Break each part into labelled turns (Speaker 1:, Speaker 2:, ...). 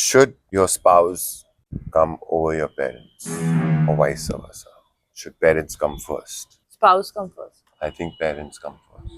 Speaker 1: Should your spouse come over your parents or vice versa? Should parents come first?
Speaker 2: Spouse come first.
Speaker 1: I think parents come first.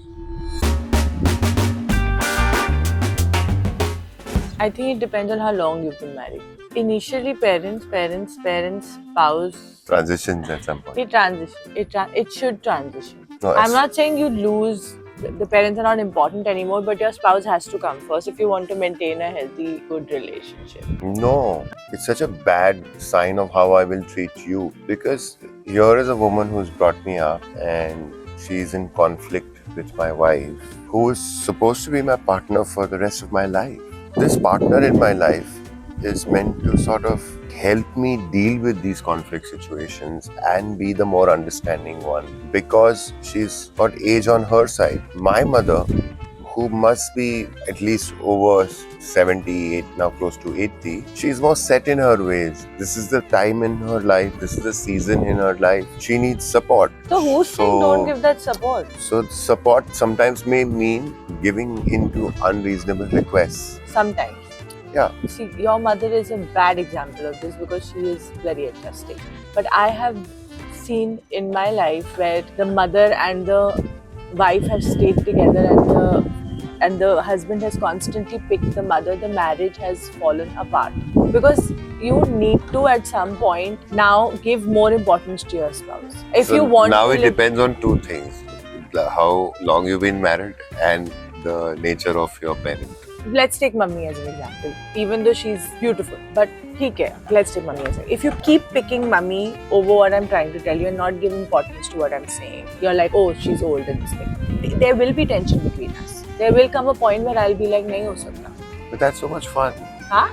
Speaker 2: I think it depends on how long you've been married. Initially, parents, spouse.
Speaker 1: Transitions at some point.
Speaker 2: It transition. It should transition.
Speaker 1: No,
Speaker 2: I'm not saying you lose. The parents are not important anymore, but your spouse has to come first if you want to maintain a healthy, good relationship.
Speaker 1: No, it's such a bad sign of how I will treat you, because here is a woman who's brought me up and she's in conflict with my wife, who is supposed to be my partner for the rest of my life. This partner in my life is meant to sort of help me deal with these conflict situations and be the more understanding one, because she's got age on her side. My mother, who must be at least over 78, now close to 80, she's more set in her ways. This is the time in her life, this is the season in her life. She needs support.
Speaker 2: So who's saying don't give that support?
Speaker 1: So support sometimes may mean giving into unreasonable requests.
Speaker 2: Sometimes.
Speaker 1: Yeah.
Speaker 2: See, your mother is a bad example of this because she is very adjusting. But I have seen in my life where the mother and the wife have stayed together and the husband has constantly picked the mother, the marriage has fallen apart. Because you need to at some point now give more importance to your spouse. If
Speaker 1: So
Speaker 2: you want
Speaker 1: now
Speaker 2: to
Speaker 1: it
Speaker 2: live,
Speaker 1: depends on two things: how long you've been married and the nature of your parent.
Speaker 2: let's take mummy as an example. Even though she's beautiful, but okay, let's take mummy as an example. If you keep picking mummy over what I'm trying to tell you and not give importance to what I'm saying, you're like, oh, she's old and this thing. There will be tension between us. There will come a point where I'll be like, nahi ho sakta.
Speaker 1: But that's so much fun.
Speaker 2: Huh?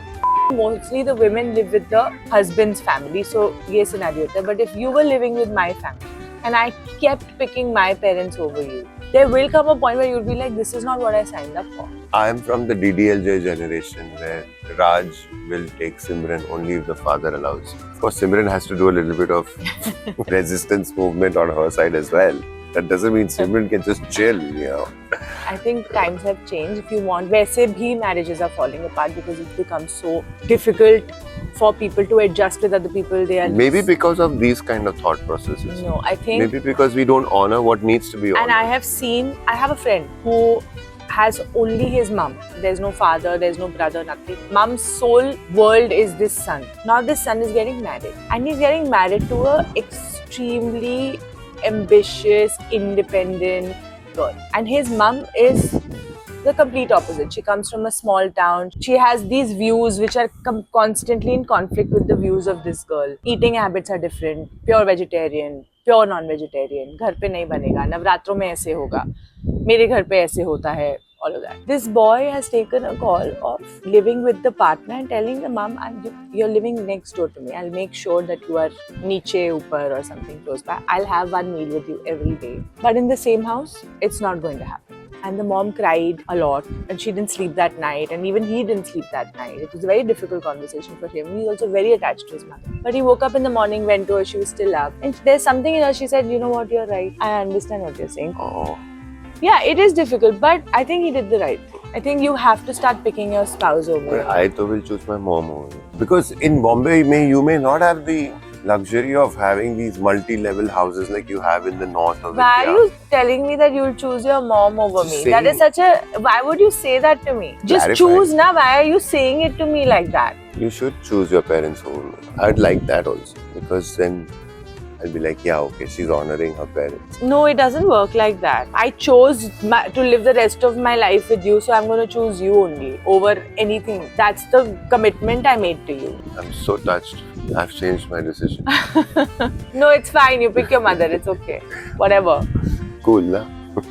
Speaker 2: Mostly the women live with the husband's family, so ye scenario hota hai. But if you were living with my family and I kept picking my parents over you, there will come a point where you'll be like, this is not what I signed up for.
Speaker 1: I'm from the DDLJ generation where Raj will take Simran only if the father allows. Of course, Simran has to do a little bit of resistance movement on her side as well. That doesn't mean Simran can just chill, you know.
Speaker 2: I think times have changed. If you want, वैसे भी marriages are falling apart because it's become so difficult for people to adjust with other people. They are
Speaker 1: Maybe because of these kind of thought processes.
Speaker 2: no, I think.
Speaker 1: Maybe because we don't honor what needs to be honored.
Speaker 2: And I have a friend who has only his mum. There's no father, there's no brother, nothing. Mum's sole world is this son. Now this son is getting married. And he's getting married to a extremely ambitious, independent girl. And his mum is the complete opposite. She comes from a small town. She has these views which are constantly in conflict with the views of this girl. Eating habits are different. Pure vegetarian, pure non-vegetarian. घर पे नहीं बनेगा. नवरात्रों में ऐसे होगा. मेरे घर पे ऐसे होता है. All of that. This boy has taken a call of living with the partner and telling the mom, you're living next door to me. I'll make sure that you are niche, upar or something close by. I'll have one meal with you every day. But in the same house, it's not going to happen. And the mom cried a lot and she didn't sleep that night, and even he didn't sleep that night. It was a very difficult conversation for him. He's also very attached to his mother. But he woke up in the morning, went to her, she was still up. And there's something in her, she said, you know what, you're right. I understand what you're saying.
Speaker 1: Oh.
Speaker 2: Yeah, it is difficult, but I think he did the right thing. I think you have to start picking your spouse over.
Speaker 1: I too will choose my mom over. Because in Bombay, you may not have the luxury of having these multi-level houses like you have in the north of
Speaker 2: Why
Speaker 1: India.
Speaker 2: are you telling me that you'll choose your mom over me?
Speaker 1: Saying.
Speaker 2: That is such a... Why would you say that to me? Just
Speaker 1: Clarify.
Speaker 2: choose na. Why are you saying it to me like that?
Speaker 1: You should choose your parents over me. I'd like that also. Because then I'll be like, yeah, okay, she's honoring her parents.
Speaker 2: No, it doesn't work like that. I chose to live the rest of my life with you, so I'm going to choose you only over anything. That's the commitment I made to you.
Speaker 1: I'm so touched. I've changed my decision.
Speaker 2: No, it's fine. You pick your mother. It's okay. Whatever.
Speaker 1: Cool, na? But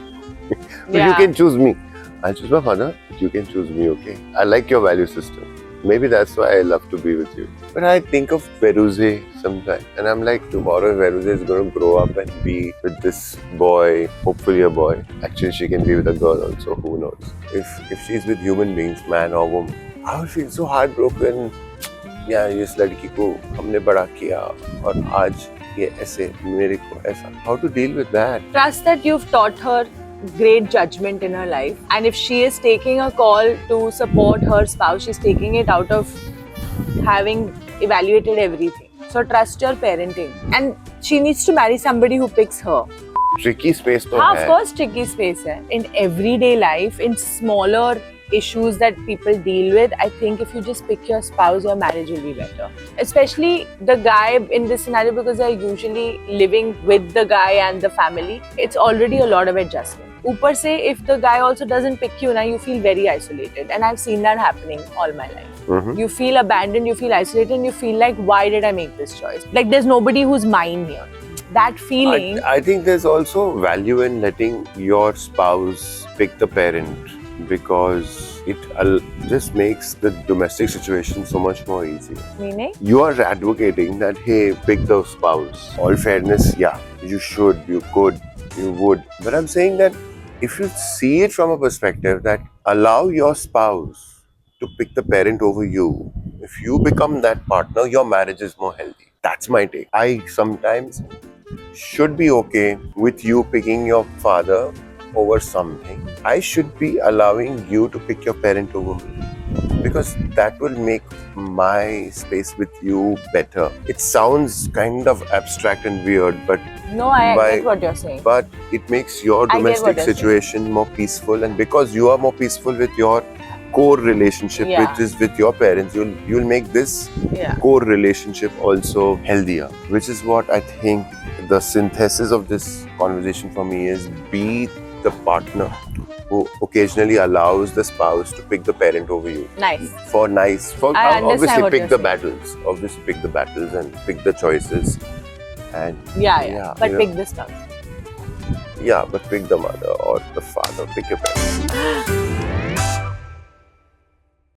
Speaker 2: Yeah.
Speaker 1: you can choose me. I'll choose my mother, but you can choose me, okay? I like your value system. Maybe that's why I love to be with you. But I think of Feruze sometimes, and I'm like, tomorrow Feruze is going to grow up and be with this boy, hopefully a boy. Actually, she can be with a girl also, who knows? If she's with human beings, man or woman, I would feel so heartbroken. Yeah, इस लड़की को हमने बड़ा किया और आज ये ऐसे मेरे को ऐसा. How to deal with that?
Speaker 2: Trust that you've taught her great judgment in her life, and if she is taking a call to support her spouse, she's taking it out of having evaluated everything. So trust your parenting. And she needs to marry somebody who picks her.
Speaker 1: Tricky space तो
Speaker 2: हाँ, of
Speaker 1: है.
Speaker 2: course, tricky space है. In everyday life, in smaller issues that people deal with, I think if you just pick your spouse, your marriage will be better. Especially the guy in this scenario, because they're usually living with the guy and the family. It's already a lot of adjustment. ऊपर से, if the guy also doesn't pick you, now you feel very isolated. And I've seen that happening all my life.
Speaker 1: Mhm.
Speaker 2: You feel abandoned, you feel isolated, and you feel like, why did I make this choice? Like there's nobody who's mine here. That feeling.
Speaker 1: I think there's also value in letting your spouse pick the parent, because it just makes the domestic situation so much more easier.
Speaker 2: Meaning?
Speaker 1: You are advocating that, hey, pick the spouse. All fairness, yeah, you should, you could, you would. But I'm saying that if you see it from a perspective that allow your spouse to pick the parent over you, if you become that partner, your marriage is more healthy. That's my take. I sometimes should be okay with you picking your father over something. I should be allowing you to pick your parent over me, because that will make my space with you better. It sounds kind of abstract and weird, but
Speaker 2: No, I
Speaker 1: by-
Speaker 2: get what you're saying.
Speaker 1: but it makes your
Speaker 2: I get what
Speaker 1: domestic
Speaker 2: you're saying.
Speaker 1: situation more peaceful, and because you are more peaceful with your core relationship,
Speaker 2: Yeah.
Speaker 1: which is with your parents, you'll make this
Speaker 2: Yeah.
Speaker 1: core relationship also healthier, which is what I think the synthesis of this conversation for me is: be the partner who occasionally allows the spouse to pick the parent over you.
Speaker 2: Nice.
Speaker 1: For obviously
Speaker 2: understand what
Speaker 1: pick
Speaker 2: you're
Speaker 1: the
Speaker 2: saying.
Speaker 1: battles. Obviously pick the battles and pick the choices. And
Speaker 2: Yeah. But
Speaker 1: you
Speaker 2: pick
Speaker 1: know,
Speaker 2: this stuff.
Speaker 1: yeah, but pick the mother or the father, pick your parent.